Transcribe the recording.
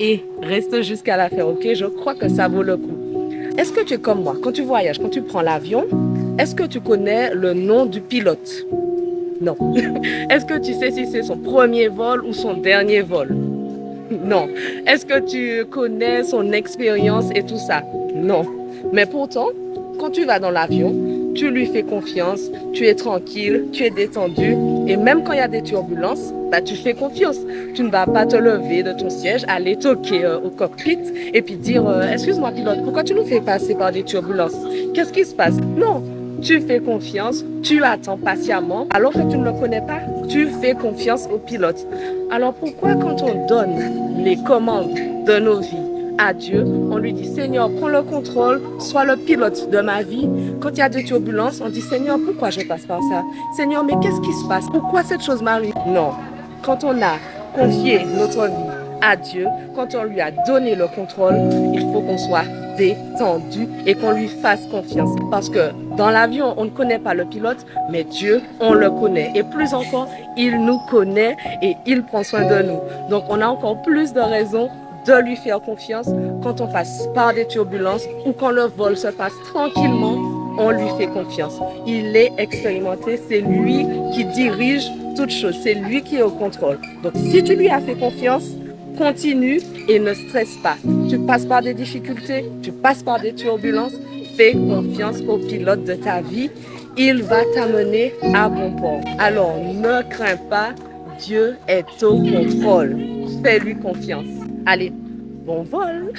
Et reste jusqu'à la fin, ok? Je crois que ça vaut le coup. Est-ce que tu es comme moi? Quand tu voyages, quand tu prends l'avion, est-ce que tu connais le nom du pilote? Non. Est-ce que tu sais si c'est son premier vol ou son dernier vol? Non. Est-ce que tu connais son expérience et tout ça? Non. Mais pourtant, quand tu vas dans l'avion, tu lui fais confiance, tu es tranquille, tu es détendu et même quand il y a des turbulences, bah, tu fais confiance. Tu ne vas pas te lever de ton siège, aller toquer au cockpit et puis dire excuse-moi pilote, pourquoi tu nous fais passer par des turbulences? Qu'est-ce qui se passe? Non. Tu fais confiance, tu attends patiemment, alors que tu ne le connais pas, tu fais confiance au pilote. Alors pourquoi quand on donne les commandes de nos vies à Dieu, on lui dit Seigneur, prends le contrôle, sois le pilote de ma vie. Quand il y a des turbulences, on dit Seigneur, pourquoi je passe par ça? Seigneur, mais qu'est-ce qui se passe? Pourquoi cette chose m'arrive? Non. Quand on a confié notre vie à Dieu, quand on lui a donné le contrôle, il faut qu'on soit détendu et qu'on lui fasse confiance. Parce que dans l'avion, on ne connaît pas le pilote, mais Dieu, on le connaît. Et plus encore, il nous connaît et il prend soin de nous. Donc, on a encore plus de raisons de lui faire confiance quand on passe par des turbulences ou quand le vol se passe tranquillement, on lui fait confiance. Il est expérimenté, c'est lui qui dirige toute chose, c'est lui qui est au contrôle. Donc si tu lui as fait confiance, continue et ne stresse pas. Tu passes par des difficultés, tu passes par des turbulences, fais confiance au pilote de ta vie. Il va t'amener à bon port. Alors ne crains pas, Dieu est au contrôle. Fais-lui confiance. Allez, bon vol!